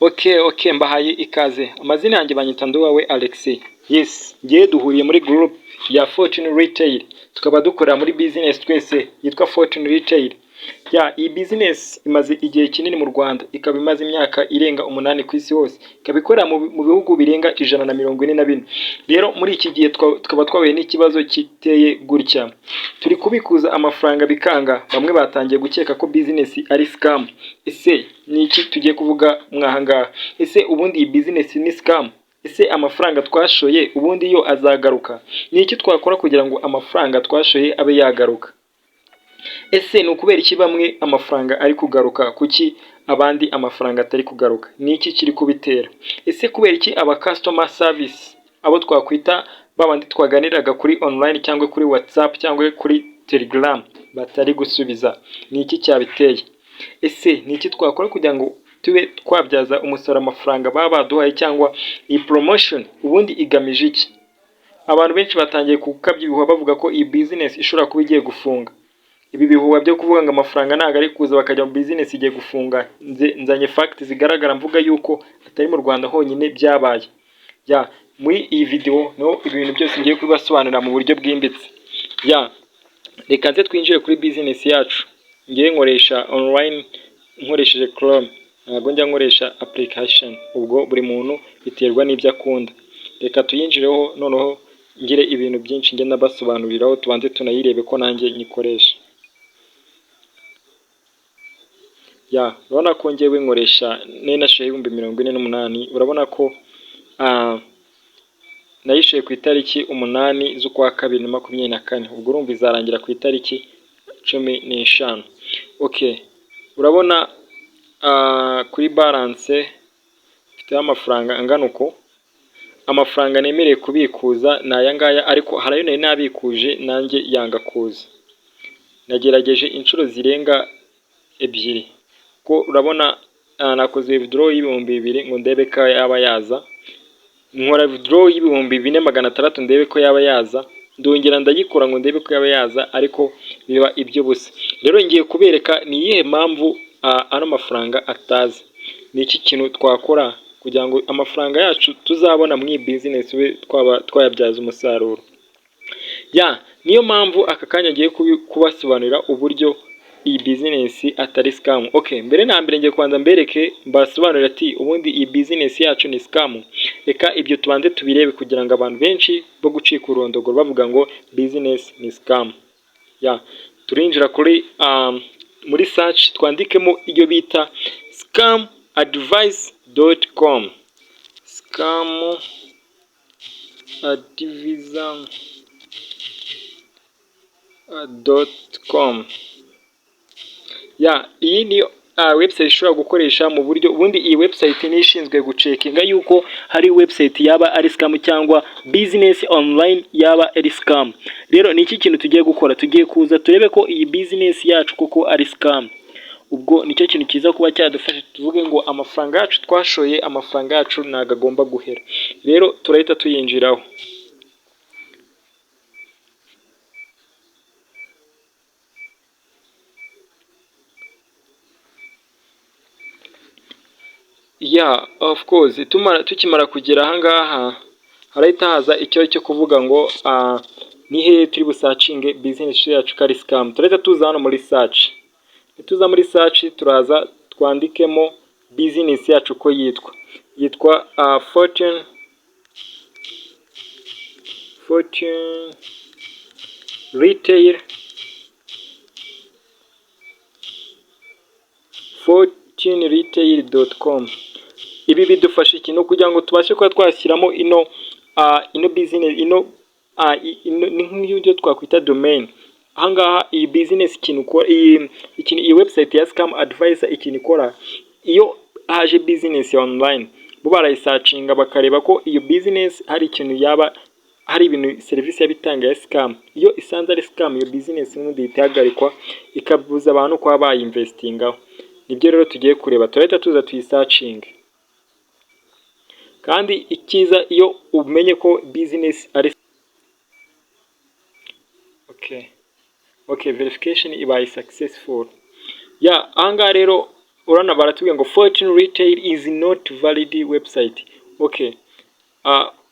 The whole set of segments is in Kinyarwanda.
Okay, mbahaye ikaze. Amazina yanjye banyita Nduwawe Alexis. Yes, ngiye duhuriye muri group ya Fortune Retail. Tukaba dukorera muri business twese yitwa Fortune Retail. Iyi business imaze igihe kinini mu Rwanda, ikaba imaze imyaka irenga 8 ku isi hose. Ikaba ikorera mu bihugu birenga 144. Rero muri iki gihe tukaba twabaye n'ikibazo kiteye gutya. Turi kubikuza amafaranga bikanga, bamwe batangiye gukeka ko business ari scam. Ese ni iki tugiye kuvuga mwahangaha? Ese ubundi iyi business ni scam? Ese amafaranga twashoye ubundi yo azagaruka? Ni iki twakora kugira ngo amafaranga twashoye abe yagaruka? Ese ni ukubera iki bamwe amafaranga ari kugaruka, kuki abandi amafaranga atari kugaruka? Ni iki kiri kubitera? Ese kubera iki aba customer service abo twakwita babandi twaganiraga kuri online cyangwa kuri WhatsApp cyangwa kuri Telegram batari gusubiza? Ni iki cyabiteye? Ese ni iki twakora kugira ngo tube twabyaza umusaruro amafaranga baba baduhaye, cyangwa iyi promotion ubundi igamije iki? Abantu benshi batangiye kukabya ibihuha bavuga ko iyi business ishobora kuba igiye gufunga. Ibi bihuha byo kuvuga ngo amafaranga ntago ari kuza bakajya mu business igiye gufunga, nzanye fact zigaragara mvuga yuko atari mu Rwanda honyine byabaye. Muri iyi video no ibintu byose ngiye kubibasobanurira mu buryo bwimbitse. Reka nze twinjire kuri business yacu. Ngiye nkoresha online nkoresheje Chrome, ntabwo njya nkoresha application. Ubwo buri muntu biterwa n'ibyo akunda. Reka tuyinjireho noneho ngire ibintu byinshi ngenda basobanuriraho, tubanze tunayirebe ko nanjye nyikoresha. Urabona ko ngewe nkoresha nenashoye 48,000. Urabona ko nayishoye ku itariki 8 z'ukwa 2024. Ubwo urumva izarangira ku itariki 15. Urabona kuri balance mfite amafaranga angana uko. Amafaranga nemereye kubikuza ni aya ngaya, ariko harayo nari nabikuje nanjye yanga kuza. Nagerageje inshuro zirenga 2 ko urabona nakoze withdraw y'ibihumbi 2 ngo ndebe ko yaba yaza, nkora withdraw y'ibihumbi 4,600 ndebe ko yaba yaza, ndongera ndayikora ngo ndebe ko yaba yaza, ariko biba ibyo busa. Rero ngiye kubereka ni iyihe mpamvu ano mafaranga atazi. Ni iki kintu twakora kugira ngo amafaranga yacu tuzabona mu business we twayabyaza umusaruro. Niyo mpamvu aka kanya ngiye kubasobanurira uburyo iyi business atari scam. Mbere na mbere ngiye kwanza mbereke mbasobanurira ati ubundi iyi business yacu ni scam. Reka ibyo tubanze tubirebe kugira ngo abantu benshi bo gucika urondogoro bavuga ngo business ni scam. Turinjira kuri muri search twandikemo iyo bita scamadvice.com. scamadvice.com. Iyi ni website ishobora gukoresha mu buryo ubundi. Iyi website ni ishinzwe gucekinga yuko hari website yaba ari scam cyangwa business online yaba ari scam. Rero ni iki kintu tugiye gukora? Tugiye kuza turebe ko iyi business yacu koko ari scam. Ubwo nicyo kintu kiza kuba cyadufasha tuvuge ngo amafaranga yacu twashoye, amafaranga yacu ntago agomba guhera. Rero turahita tuyinjiraho. Of course tukimara kugera aha ngaha harahita haza icyo cyo kuvuga ngo ni hehe turi busacinge business yacu kari scam. Turahita tuza hano muri search. Tuza muri search turaza twandikemo business yacu ko yitwa Fortune Retail, fortuneretail.com. Ibi bidufasha ikintu kugira ngo tubashe kuba twashyiramo ino business ni nk'ibyo twakwita domain. Ahangaha iyi business ikintu ukora, iyi website ya scam advice ikintu ikora, iyo haje business online bo barayisearchinga bakareba ko iyo business hari ikintu yaba hari ibintu service yabitanga ya scam. Iyo isanze ari scam, iyo business n'undi itahagarikwa ikabuza abantu kwa bayinvestingaho. Nibyo rero tugiye kureba. Turahita tuza tuyisearching. Kandi ikiza iyo umenye ko business ari verification ibaye successful. Ahangaha rero urana baratubwiye ngo Fortune Retail is not valid website. Okay.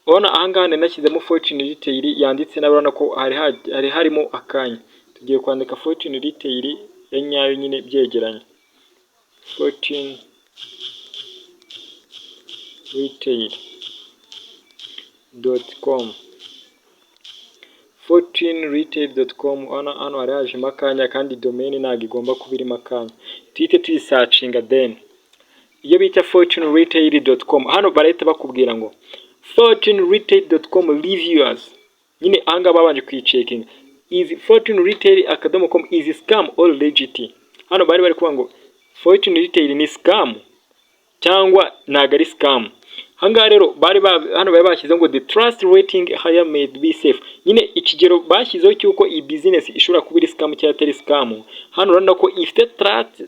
Urabona ahangaha nashyizemo Fortune Retail yanditse urabona ko hari harimo akanya. Tugiye kwandika Fortune Retail ya nyayo nyine byegeranye. Fortune Retail.com fortuneretail.com. hano hari hajemo akanya kandi domain ntabwo igomba kuba irimo akanya. Tuhite tuyisacinga then iyo bita fortuneretail.com. hano barahita bakubwira ngo fortuneretail.com reviewers. nyine ahangaha babanje kuyicekinga is fortuneretail.com is scam or legit. hano bari kuvuga ngo Fortune Retail ni scam cyangwa ntago ari scam. Ahangaha rero hano bari bashyizeho ngo the trust rating higher may be safe. nyine ikigero bashyizeho cy'uko iyi business ishobora kuba iri scam cyangwa atari scam. hano urabona ko ifite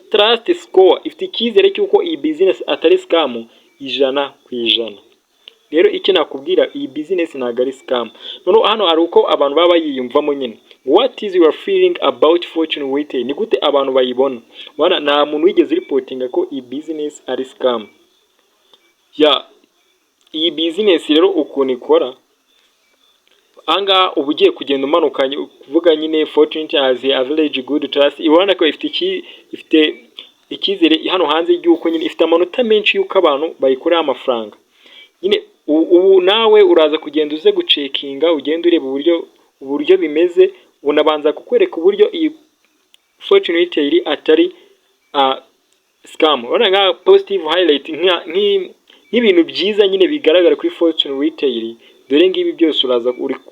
trust score, ifite icyizere cy'uko iyi business atari scam 100%. rero icyo nakubwira iyi business ntago ari scam. noneho hano hari uko abantu baba bayiyumvamo nyine. What is your feeling about Fortune Retail? ni gute abantu bayibona? Wana nta muntu wigeze reportinga ko iyi business ari scam. iyi business rero ukuntu ikora ahangaha uba ugiye kugenda umanukanye kuvuga nyine Fortune has average good trust. ibona ko ifite icyizere hano hanze y'uko nyine ifite amanota menshi y'uko abantu bayikorera amafaranga. nyine ubu nawe uraza kugenda uze gucekinga ugenda ureba uburyo bimeze. unabanza kukwereka uburyo iyi Fortune Retail atari scam. urabona nka positive highlight nk'ibintu byiza nyine bigaragara kuri Fortune Retail. dore ngibi byose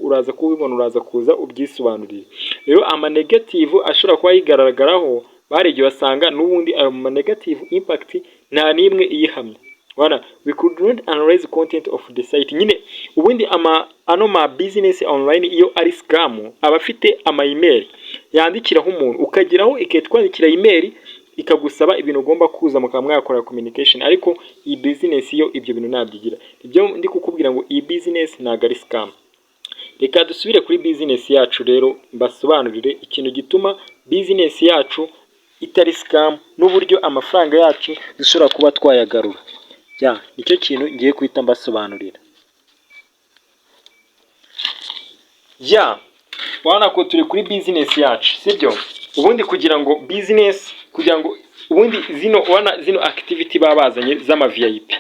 uraza kubibona, uraza kuza ubyisobanurire. rero ama negative ashobora kuba yigaragaraho baregiye basanga n'ubundi ayo negative impact nta nimwe iyihamye. we could not analyze the content of the site. nyine ubundi ma business online iyo ari scam aba afite ama email yandikiraho umuntu ukageraho ikatwandikira email ikagusaba ibintu ugomba kuza mukaba mwakora communication. ariko iyi business yo ibyo bintu ntabyigira. ibyo ndi kukubwira ngo iyi business ntago ari scam. reka dusubire kuri business yacu rero mbasobanurire ikintu gituma business yacu itari scam n'uburyo amafaranga yacu dushobora kuba twayagarura. nicyo kintu ngiye kuhita mbasobanurira. urabona ko turi kuri business yacu sibyo. ubundi kugira ngo ubundi zino activity babazanye z'ama VIP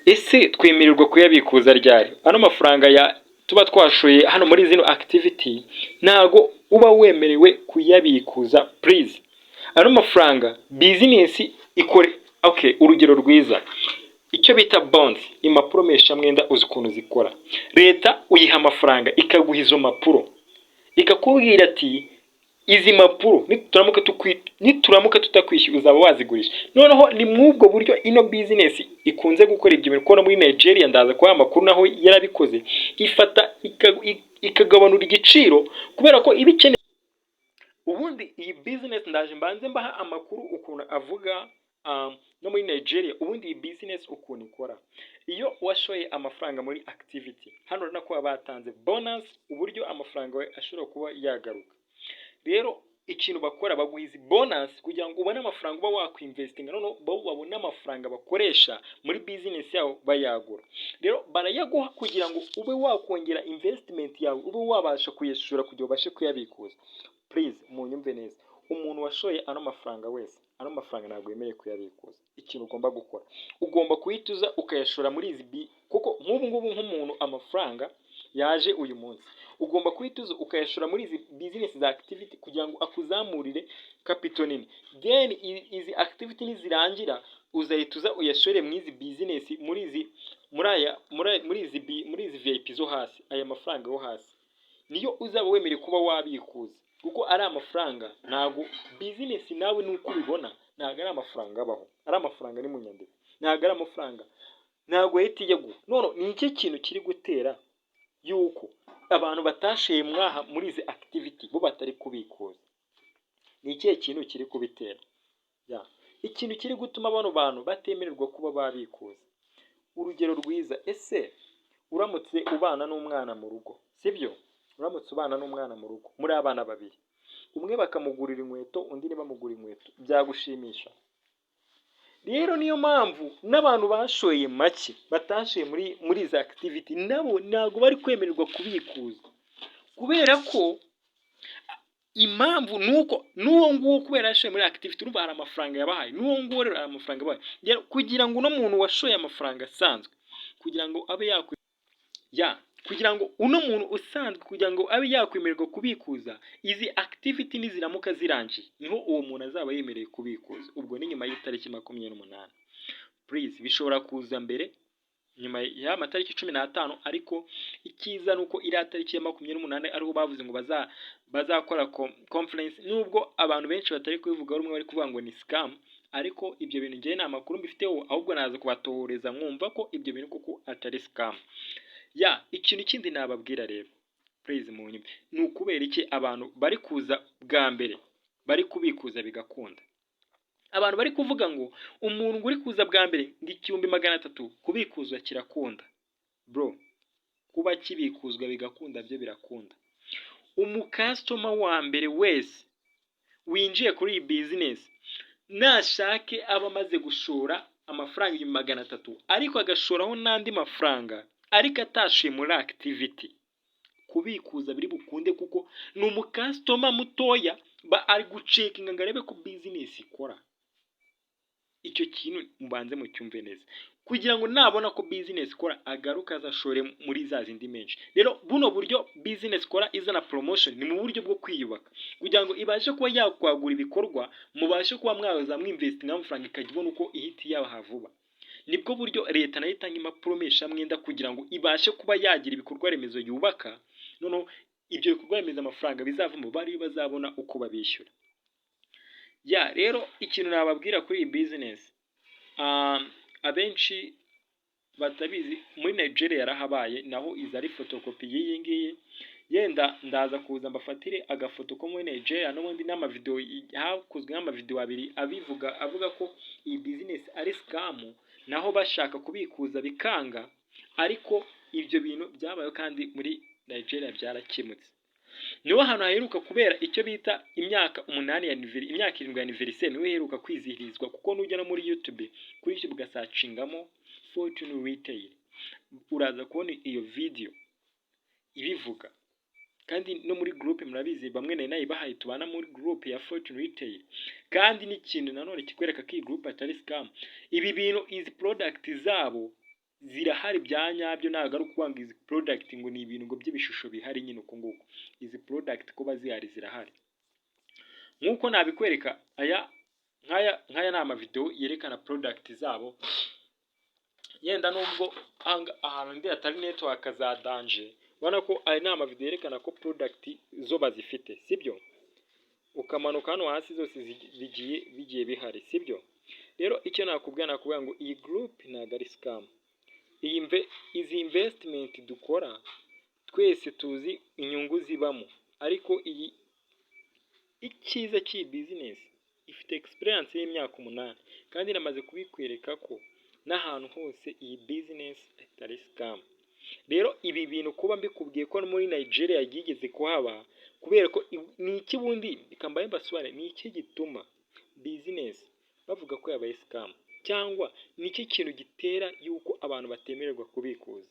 ese twemererwa kuyabikuza ryari? ano mafaranga tuba twashoye hano muri zino activity ntago uba wemerewe kuyabikuza please. ano mafaranga business ikore. Okay, urugero rwiza icyo bita bonds, impapuro mpeshamwenda uzi ukuntu zikora. leta uyiha amafaranga ikaguha izo mpapuro ikakubwira ati izi mpapuro nituramuka tutakwishyura uzaba wazigurisha. noneho ni mwubwo buryo ino business ikunze gukora ibyo bintu. muri Nigeria ndaza kwa amakuru naho yarabikoze ifata ikagabanura igiciro kubera ko ibikeneye. ubundi iyi business ndaje mbanze mbaha amakuru ukuntu avuga no muri Nigeria. ubundi iyi business ukuntu ikora, iyo washoye amafaranga muri activity hano urabona ko batanze bonus uburyo amafaranga we ashobora kuba yagaruka. rero ikintu bakora baguha izi bonus kugira ngo ubone amafaranga uba wakwinvestinga, noneho babone amafaranga bakoresha muri business yabo bayagura. rero barayaguha kugira ngo ube wakongera investment yawe, ube wabasha kuyishura kugira ubashe kuyabikuza. please munyumve neza, umuntu washoye ano mafaranga wese ano mafaranga ntabwo yemerewe kuyabikuza. ikintu ugomba gukora ugomba kuhituza ukayashora muri izi kuko nk'ubu ngubu nk'umuntu amafaranga yaje uyu munsi ugomba kuhituza ukayashora muri izi business za activity kugira ngo akuzamurire capital nini. then izi activity nizirangira uzahituza uyashore muri izi business muri izi VIP zo hasi. aya mafaranga yo hasi niyo uzaba wemerewe kuba wabikuza kuko ari amafaranga. ntago business nawe nuko ubibona ntago ari amafaranga abaho, ari amafaranga ni mu nyandiko, ntago ari amafaranga, ntago yahita ijyaguha. ni iki kintu kiri gutera yuko abantu batashoye mwaha muri izi activity bo batari kubikuza? ni ikihe kintu kiri kubitera? ikintu kiri gutuma bano bantu batemererwa kuba babikuza. urugero rwiza, ese uramutse ubana n'umwana mu rugo sibyo, uramutse ubana n'umwana mu rugo muri abana babiri, umwe bakamugurira inkweto undi ntibamugurira inkweto, byagushimisha? rero niyo mpamvu n'abantu bashoye make batashoye muri za activity nabo ntabwo bari kwemererwa kubikuza, kubera ko impamvu nuko n'uwo nguwo kubera yashoye muri activity urumva hari amafaranga yabahaye, n'uwo nguwo rero hari amafaranga yabahaye, kugira ngo uno muntu washoye amafaranga asanzwe kugira ngo abe kugira ngo uno muntu usanzwe kugira ngo abe yakwemererwa kubikuza, izi activity niziramuka zirangiye niho uwo muntu azaba yemereye kubikuza. Ubwo ni nyuma y'itariki 28. Please bishobora kuza mbere nyuma y'amatariki 15, ariko icyiza nuko iri tariki ya 28 ariho bavuze ngo bazakora conference, nubwo abantu benshi batari kubivuga rumwe bari kuvuga ngo ni scam, ariko ibyo bintu ngiye nta makuru mbifiteho, ahubwo naza kubatohoreza mwumva ko ibyo bintu koko atari scam. Ikintu kindi nababwira rero please munyumve, ni ukubera iki abantu bari kuza bwa mbere bari kubikuza bigakunda. Abantu bari kuvuga ngo umuntu uri kuza bwa mbere ngo 1300 kubikuzwa kirakunda. Bro, kuba kibikuzwa bigakunda byo birakunda. Umukastoma wa mbere wese winjiye kuri iyi business nashake aba amaze gushora amafaranga 300 ariko agashoraho n'andi mafaranga ariko atashuye muri activity, kubikuza biri bukunde kuko ni umukastoma mutoya ari gucekinga ngo arebe ko business ikora. Icyo kintu mubanze mu cyumve neza kugira ngo nabona ko business ikora agaruka azashore muri za zindi menshi. Rero buno buryo business ikora izana promotion ni mu buryo bwo kwiyubaka kugira ngo ibashe kuba yakwagura ibikorwa, mubashe kuba mwaza mwinvesting amafaranga ikajya ibona uko ihiti yaho vuba. Nibwo buryo leta nayo itanga impapuro mesha mwenda kugira ngo ibashe kuba yagira ibikorwa remezo yubaka, noneho ibyo bikorwa remezo amafaranga bizavamo bari bazabona uko babishyura. Rero ikintu nababwira kuri iyi business, abenshi batabizi muri Nigeria yarahabaye, naho iza ari photocopy y'iyi ngiyi. Yenda ndaza kuza mbafatire agafoto ko muri Nigeria n'ubundi n'amavideo hakozwe nk'amavideo abiri avuga ko iyi business ari scam, naho bashaka kubikuza bikanga, ariko ibyo bintu byabaye kandi muri Nigeria byarakemutse. Niho hano haheruka kubera icyo bita imyaka 7 anniversaire, niho heruka kwizihirizwa, kuko nujya no muri YouTube kuri YouTube ugasacingamo Fortune Retail uraza kubona iyo video ibivuga. Kandi no muri group murabizi bamwe nayo bahaye tubana muri group ya Fortune Retail. Kandi n'ikintu nanone kikwereka ko iyi group atari scam, ibi bintu izi product zabo zirahari bya nyabyo, ntago ari ukubanga izi product ngo ni ibintu ngo by'ibishusho bihari nyine uko nguko. Izi product ko bazihari zirahari nkuko nabikwereka. nkaya ni amavideo yerekana product zabo, yenda nubwo ahantu ndi atari network za danger, ubona ko ari ni amavideo yerekana ko product zo bazifite, sibyo? Ukamanuka hano hasi zose bigiye bihari, sibyo? Rero icyo nakubwira ngo iyi group ntago ari scam. Izi investment dukora twese tuzi inyungu zibamo, ariko icyiza cy'iyi business ifite experience y'imyaka 8, kandi namaze kubikwereka ko n'ahantu hose iyi business atari scam. Rero ibi bintu kuba mbikubwiye ko muri Nigeria yigeze kuhaba, kubera ko ni iki bundi ikambaye mbasware, ni iki gituma business bavuga ko yabaye scam, cyangwa ni iki kintu gitera yuko abantu batemererwa kubikuza?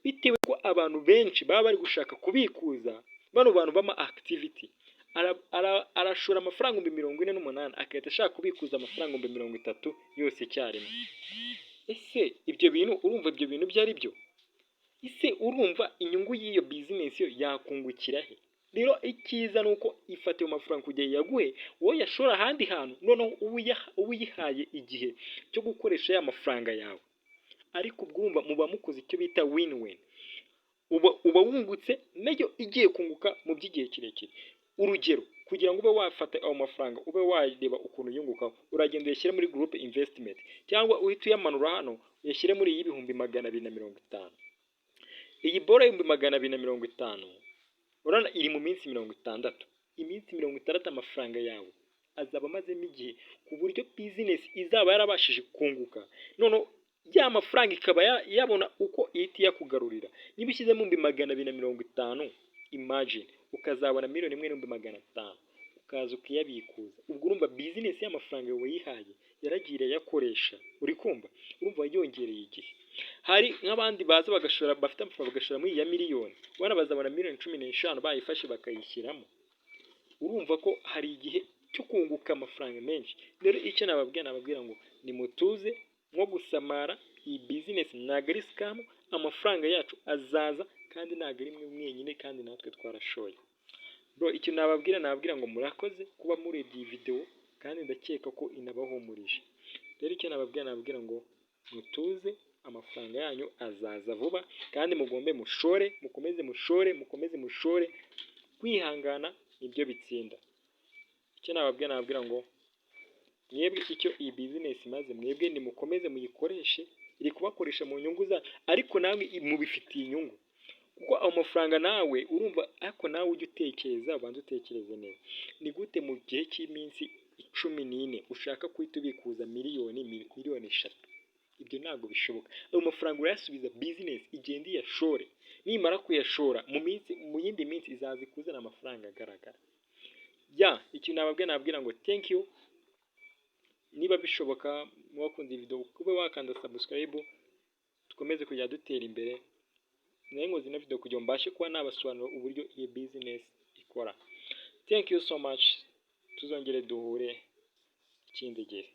Bitewe ko abantu benshi baba bari gushaka kubikuza, bano bantu bama activity arashora amafaranga 48 akahita ashaka kubikuza amafaranga 30 yose cyarimwe. Ese ibyo bintu urumva ibyo bintu byari byo? Ese urumva inyungu y'iyo business yo yakungukira he? Rero icyiza nuko ifate mu mafaranga kujya yaguhe wowe yashora ahandi hantu, noneho uyihaye igihe cyo gukoresha ya mafaranga yawe. Ariko ubwumva muba mukoze icyo bita win-win, uba wungutse nayo igiye kunguka mu by'igihe kirekire. Urugero, kugira ngo ube wafata ayo mafaranga ube wareba ukuntu yunguka, uragenda uyashyire muri group investment, cyangwa uhita uyamanura hano uyashyire muri iyi 250. Iyi bora 250 urana iri mu minsi 60. Iminsi 60 amafaranga yawe azaba amazemo igihe, ku buryo business izaba yarabashije kunguka, none ya mafaranga ikaba yabona uko ihita yakugarurira. Niba ushyizemo 250, imagine ukazabona 1,500,000 ukaza ukiyabikuza. Ubwo urumva business y'amafaranga yawe yihaye yaragiye yakoresha, uri kumva, urumva yongereye igihe. Hari nk'abandi baza bagashora, bafite amafaranga bagashora muri ya miliyoni, ubona bazabona miliyoni 15 bayifashe bakayishyiramo. Urumva ko hari igihe cyo kunguka amafaranga menshi. Rero icyo nababwira ngo nimutuze, nko gusamara, iyi bizinesi ntabwo ari scam, amafaranga yacu azaza kandi ntabwo ari mwe mwenyine, kandi natwe twarashoye. Bro, icyo nababwira ngo murakoze kuba murebye iyi video, kandi ndakeka ko inabahumurije. Rero icyo nababwira ngo mutuze, amafaranga yanyu azaza vuba, kandi mugombe mushore, mukomeze mushore, kwihangana nibyo bitsinda. Icyo nababwira ngo mwebwe icyo iyi bizinesi imaze, mwebwe nimukomeze muyikoreshe, iri kubakoresha mu nyungu za, ariko nawe mubifitiye inyungu, kuko amafaranga nawe urumva, ariko nawe ujye utekereza, ubanza utekereze neza, ni gute mu gihe cy'iminsi 14 ushaka kuhita ubikuza miliyoni 3? Ibyo ntabwo bishoboka. Ayo mafaranga urayasubiza bizinesi igenda iyashore, nimara kuyashora mu yindi minsi izaza ikuzana amafaranga agaragara. Ikintu nababwira ngo thank you. Niba bishoboka mwakunze iyi video, kube wakanda subscribe, dukomeze kujya dutera imbere. Nayo nkoze ino video kugira ngo mbashe kuba nabasobanurira uburyo iyi business ikora. Thank you so much. Tuzongere duhure ikindi gihe.